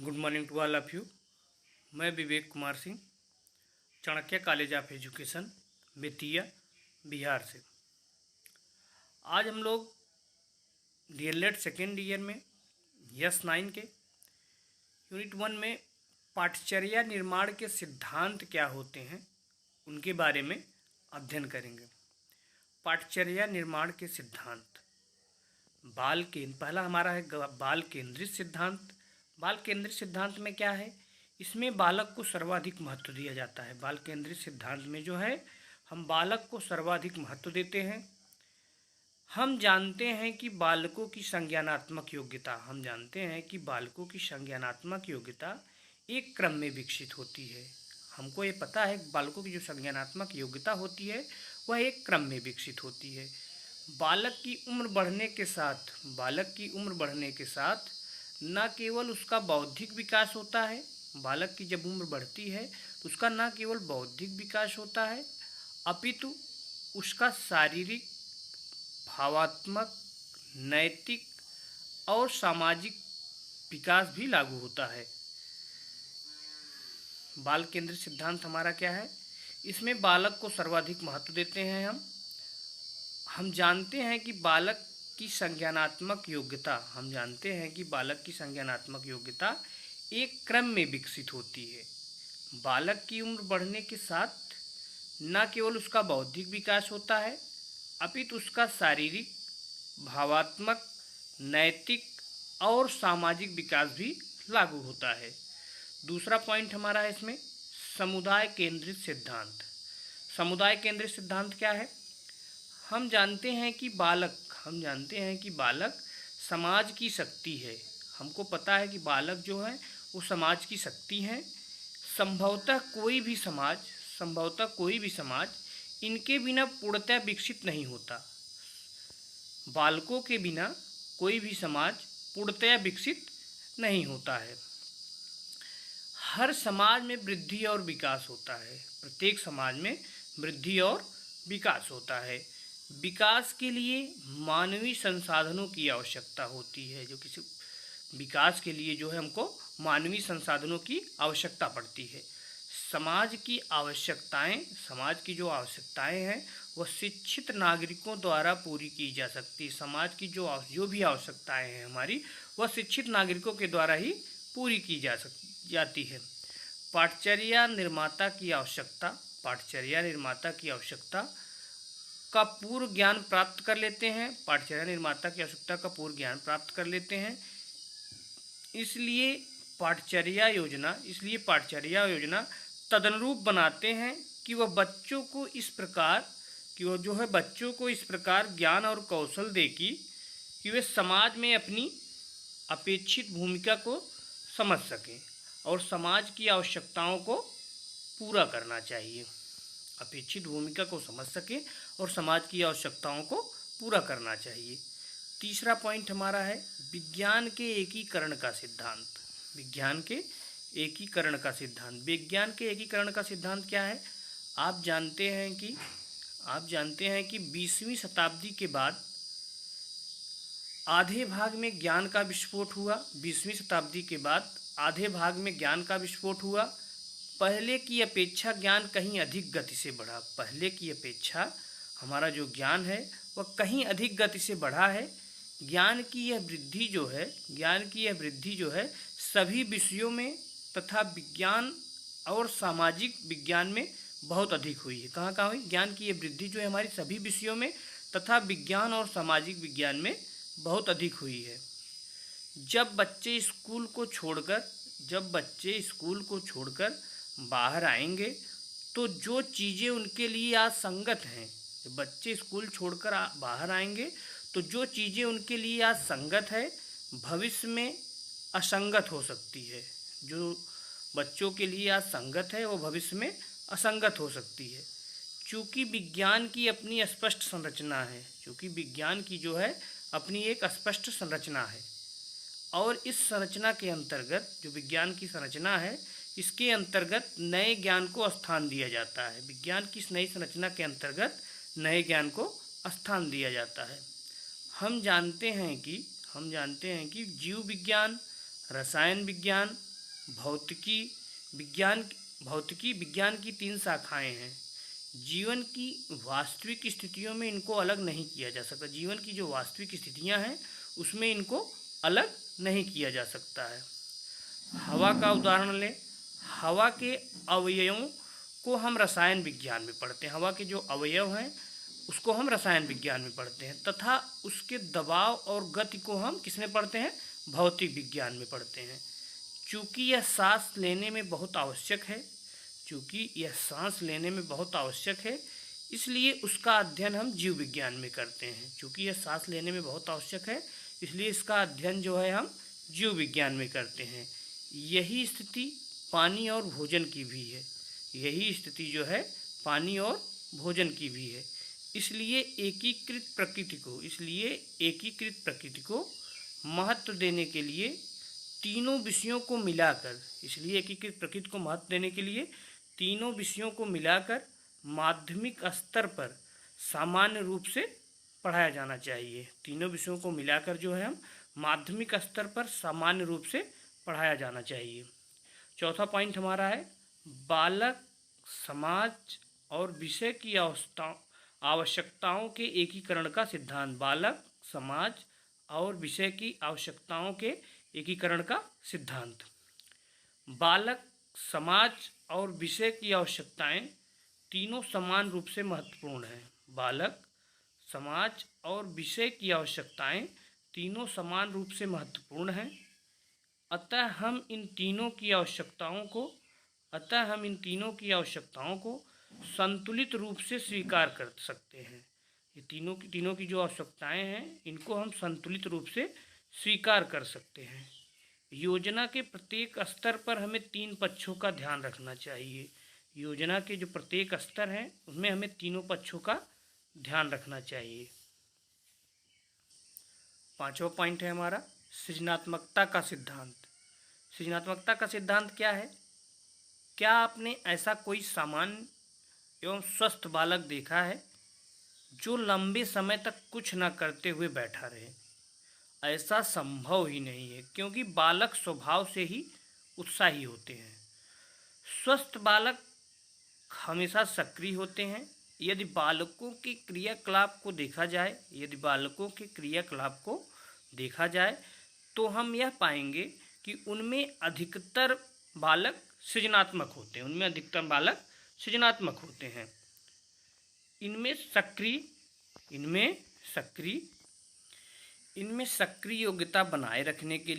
Good morning to all of you. मैं Vivek Kumar Singh, Chanakya college of education, Bettiah, Bihar से। आज हम लोग डीएलएड सेकेंड ईयर में यस 9 के यूनिट 1 में पाठचर्या निर्माण के सिद्धांत क्या होते हैं उनके बारे में अध्ययन करेंगे। पाठचर्या निर्माण के सिद्धांत। पहला हमारा है बाल केंद्रित सिद्धांत। बाल केंद्रित सिद्धांत में क्या है? इसमें बालक को सर्वाधिक महत्व दिया जाता है। बाल केंद्रित सिद्धांत में जो है हम बालक को सर्वाधिक महत्व देते हैं। हम जानते हैं कि बालकों की संज्ञानात्मक योग्यता एक क्रम में विकसित होती है। हमको ये पता है बालकों की जो संज्ञानात्मक योग्यता होती है वह एक क्रम में विकसित होती है। बालक की उम्र बढ़ने के साथ न केवल उसका बौद्धिक विकास होता है, बालक की जब उम्र बढ़ती है तो उसका न केवल बौद्धिक विकास होता है अपितु उसका शारीरिक, भावात्मक, नैतिक और सामाजिक विकास भी लागू होता है। बाल केंद्रित सिद्धांत हमारा क्या है? इसमें बालक को सर्वाधिक महत्व देते हैं। हम जानते हैं कि बालक की संज्ञानात्मक योग्यता एक क्रम में विकसित होती है। बालक की उम्र बढ़ने के साथ न केवल उसका बौद्धिक विकास होता है अपितु उसका शारीरिक, भावात्मक, नैतिक और सामाजिक विकास भी लागू होता है। दूसरा पॉइंट हमारा है इसमें समुदाय केंद्रित सिद्धांत। समुदाय केंद्रित सिद्धांत क्या है? हम जानते हैं कि बालक समाज की शक्ति है। हमको पता है कि बालक जो है वो समाज की शक्ति है। संभवतः कोई भी समाज इनके बिना पूर्णतः विकसित नहीं होता। बालकों के बिना कोई भी समाज पूर्णतः विकसित नहीं होता है। हर समाज में वृद्धि और विकास होता है। प्रत्येक समाज में वृद्धि और विकास होता है। विकास के लिए मानवीय संसाधनों की आवश्यकता होती है। विकास के लिए जो है हमको मानवीय संसाधनों की आवश्यकता पड़ती है। समाज की जो आवश्यकताएं हैं वह शिक्षित नागरिकों द्वारा पूरी की जा सकती है। समाज की जो भी आवश्यकताएं हैं हमारी वह शिक्षित नागरिकों के द्वारा ही पूरी की जाती है। पाठचर्या निर्माता की आवश्यकता का पूर्व ज्ञान प्राप्त कर लेते हैं। इसलिए पाठचर्या योजना तदनुरूप बनाते हैं कि वह बच्चों को इस प्रकार ज्ञान और कौशल दे कि वे समाज में अपनी अपेक्षित भूमिका को समझ सकें और समाज की आवश्यकताओं को पूरा करना चाहिए। तीसरा पॉइंट हमारा है विज्ञान के एकीकरण का सिद्धांत। विज्ञान के एकीकरण का सिद्धांत क्या है? आप जानते हैं कि 20वीं शताब्दी के बाद आधे भाग में ज्ञान का विस्फोट हुआ। पहले की अपेक्षा ज्ञान कहीं अधिक गति से बढ़ा। हमारा जो ज्ञान है वह कहीं अधिक गति से बढ़ा है। ज्ञान की यह वृद्धि जो है सभी विषयों में तथा विज्ञान और सामाजिक विज्ञान में बहुत अधिक हुई है। कहाँ हुई? ज्ञान की यह वृद्धि जो है हमारी सभी विषयों में तथा विज्ञान और सामाजिक विज्ञान में बहुत अधिक हुई है। जब बच्चे स्कूल को छोड़कर बाहर आएंगे तो जो चीज़ें उनके लिए आज संगत हैं, भविष्य में असंगत हो सकती है। जो बच्चों के लिए आज संगत है वो भविष्य में असंगत हो सकती है। चूँकि विज्ञान की अपनी स्पष्ट संरचना है और इस संरचना के अंतर्गत जो विज्ञान की संरचना है इसके अंतर्गत नए ज्ञान को स्थान दिया जाता है। विज्ञान की इस नई संरचना के अंतर्गत नए ज्ञान को स्थान दिया जाता है। हम जानते हैं कि जीव विज्ञान, रसायन विज्ञान, भौतिकी विज्ञान भौतिकी विज्ञान की 3 शाखाएं हैं। जीवन की वास्तविक स्थितियों में इनको अलग नहीं किया जा सकता। जीवन की जो वास्तविक स्थितियां हैं उसमें इनको अलग नहीं किया जा सकता है। हवा का उदाहरण लें। हवा के अवयवों को हम रसायन विज्ञान में पढ़ते हैं। हवा के जो अवयव हैं उसको हम रसायन विज्ञान में पढ़ते हैं, तथा उसके दबाव और गति को हम किसमें पढ़ते हैं? भौतिक विज्ञान में पढ़ते हैं। चूँकि यह सांस लेने में बहुत आवश्यक है, चूँकि यह सांस लेने में बहुत आवश्यक है, इसलिए उसका अध्ययन हम जीव विज्ञान में करते हैं। चूँकि यह सांस लेने में बहुत आवश्यक है, इसलिए इसका अध्ययन जो है हम जीव विज्ञान में करते हैं। यही स्थिति पानी और भोजन की भी है। यही स्थिति जो है पानी और भोजन की भी है। इसलिए एकीकृत प्रकृति को महत्व देने के लिए तीनों विषयों को मिलाकर तीनों विषयों को मिलाकर माध्यमिक स्तर पर सामान्य रूप से पढ़ाया जाना चाहिए। तीनों विषयों को मिलाकर जो है हम माध्यमिक स्तर पर सामान्य रूप से पढ़ाया जाना चाहिए। चौथा पॉइंट हमारा है बालक, समाज और विषय की आवश्यकताओं के एकीकरण का सिद्धांत। बालक, समाज और विषय की आवश्यकताओं के एकीकरण का सिद्धांत। बालक, समाज और विषय की आवश्यकताएं तीनों समान रूप से महत्वपूर्ण हैं। बालक, समाज और विषय की आवश्यकताएं तीनों समान रूप से महत्वपूर्ण हैं। अतः हम इन तीनों की आवश्यकताओं को संतुलित रूप से स्वीकार कर सकते हैं। ये तीनों की जो आवश्यकताएं हैं इनको हम संतुलित रूप से स्वीकार कर सकते हैं। योजना के प्रत्येक स्तर पर हमें 3 पक्षों का ध्यान रखना चाहिए। योजना के जो प्रत्येक स्तर हैं उसमें हमें तीनों पक्षों का ध्यान रखना चाहिए। 5वां पॉइंट है हमारा सृजनात्मकता का सिद्धांत। सृजनात्मकता का सिद्धांत क्या है? क्या आपने ऐसा कोई सामान्य एवं स्वस्थ बालक देखा है जो लंबे समय तक कुछ न करते हुए बैठा रहे? ऐसा संभव ही नहीं है, क्योंकि बालक स्वभाव से ही उत्साही होते हैं। स्वस्थ बालक हमेशा सक्रिय होते हैं। यदि बालकों के क्रियाकलाप को देखा जाए तो हम यह पाएंगे कि उनमें अधिकतर बालक सृजनात्मक होते हैं। इनमें सक्रिय योग्यता बनाए रखने के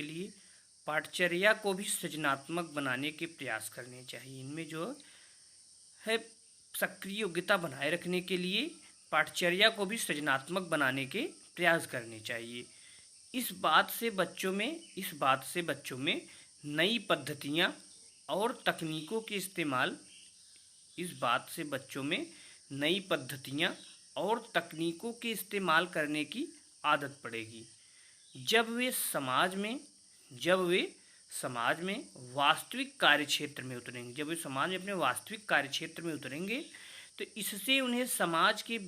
लिए पाठचर्या को भी सृजनात्मक बनाने के प्रयास करने चाहिए। इनमें जो है सक्रिय योग्यता बनाए रखने के लिए पाठचर्या को भी सृजनात्मक बनाने के प्रयास करने चाहिए। इस बात से बच्चों में नई पद्धतियाँ और तकनीकों के इस्तेमाल करने की आदत पड़ेगी। जब वे समाज में वास्तविक कार्यक्षेत्र में उतरेंगे, तो इससे उन्हें समाज के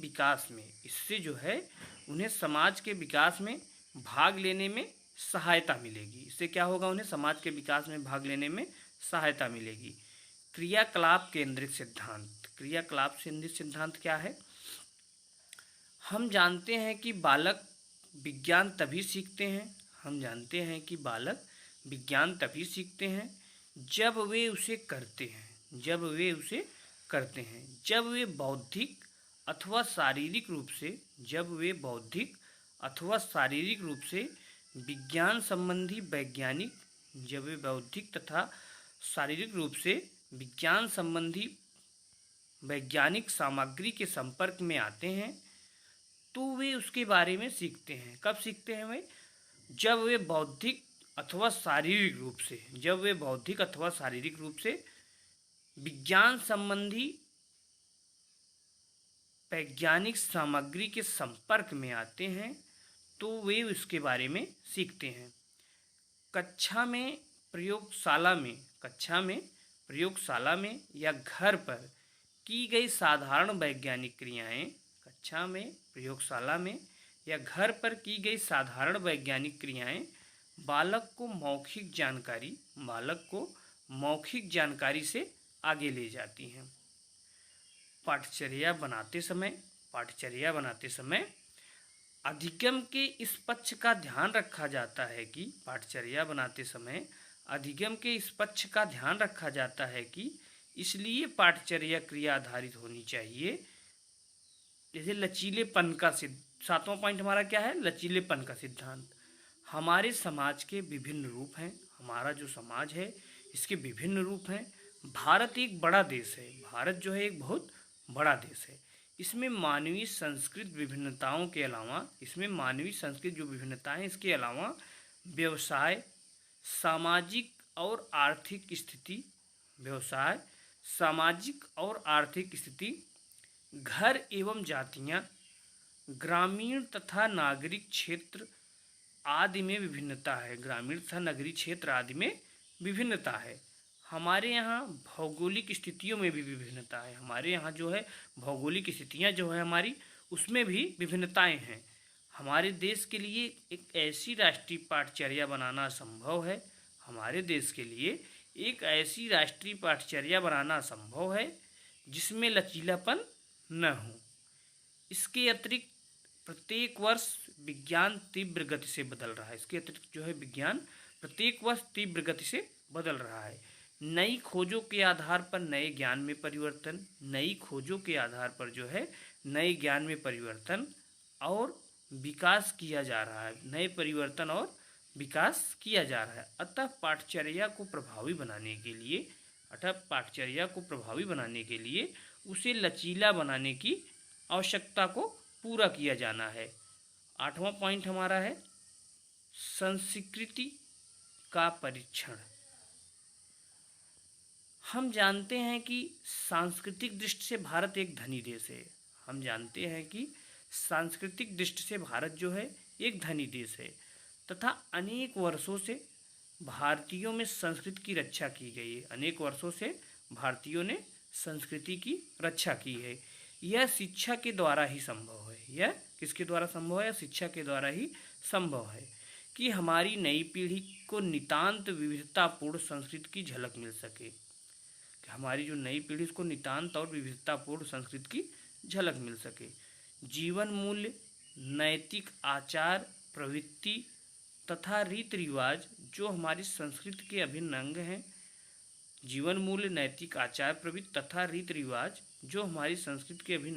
विकास में भाग लेने में सहायता मिलेगी। क्रियाकलाप केंद्रित सिद्धांत क्या है? हम जानते हैं कि बालक विज्ञान तभी सीखते हैं जब वे उसे करते हैं। जब वे बौद्धिक अथवा शारीरिक रूप से विज्ञान संबंधी वैज्ञानिक सामग्री के संपर्क में आते हैं तो वे उसके बारे में सीखते हैं। कब सीखते हैं भाई? जब वे बौद्धिक अथवा शारीरिक रूप से विज्ञान संबंधी वैज्ञानिक सामग्री के संपर्क में आते हैं तो वे उसके बारे में सीखते हैं। कक्षा में, प्रयोगशाला में या घर पर की गई साधारण वैज्ञानिक क्रियाएं बालक को मौखिक जानकारी से आगे ले जाती हैं। पाठचर्या बनाते समय अधिगम के इस पक्ष का ध्यान रखा जाता है कि इसलिए पाठचर्या क्रिया आधारित होनी चाहिए। जैसे लचीलेपन का सातवां पॉइंट हमारा क्या है? लचीलेपन का सिद्धांत। हमारे समाज के विभिन्न रूप हैं। हमारा जो समाज है इसके विभिन्न रूप हैं। भारत एक बड़ा देश है। भारत जो है एक बहुत बड़ा देश है। इसमें मानवीय संस्कृत विभिन्नताओं के अलावा इसके अलावा व्यवसाय, सामाजिक और आर्थिक स्थिति, घर एवं जातियां, ग्रामीण तथा नागरिक क्षेत्र आदि में विभिन्नता है। हमारे यहाँ भौगोलिक स्थितियों में भी विभिन्नता है। हमारे यहाँ जो है भौगोलिक स्थितियाँ जो है हमारी, उसमें भी विभिन्नताएं हैं। हमारे देश के लिए एक ऐसी राष्ट्रीय पाठचर्या बनाना संभव है जिसमें लचीलापन न हो। इसके अतिरिक्त प्रत्येक वर्ष विज्ञान तीव्र गति से बदल रहा है। नई खोजों के आधार पर नए ज्ञान में परिवर्तन और विकास किया जा रहा है। अतः पाठचर्या को प्रभावी बनाने के लिए उसे लचीला बनाने की आवश्यकता को पूरा किया जाना है। आठवां पॉइंट हमारा है संस्कृति का परीक्षण। हम जानते हैं कि सांस्कृतिक दृष्टि से भारत एक धनी देश है। तथा अनेक वर्षों से भारतीयों में संस्कृति की रक्षा की है। यह शिक्षा के द्वारा ही संभव है कि हमारी नई पीढ़ी को नितांत विविधतापूर्ण संस्कृति की झलक मिल सके। जीवन मूल्य, नैतिक आचार प्रवृत्ति तथा रीति रिवाज जो हमारी संस्कृति के अभिन्न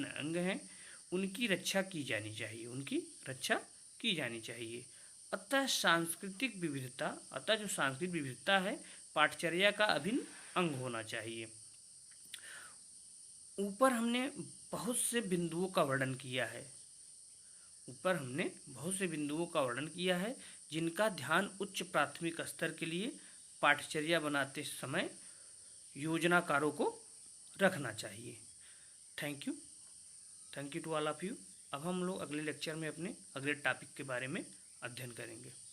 अंग हैं, उनकी रक्षा की जानी चाहिए। अतः जो सांस्कृतिक विविधता है पाठचर्या का अभिन्न अंग होना चाहिए। ऊपर हमने बहुत से बिंदुओं का वर्णन किया है जिनका ध्यान उच्च प्राथमिक स्तर के लिए पाठचर्या बनाते समय योजनाकारों को रखना चाहिए। Thank you to all of you. अब हम लोग अगले लेक्चर में अपने अगले टॉपिक के बारे में अध्ययन करेंगे।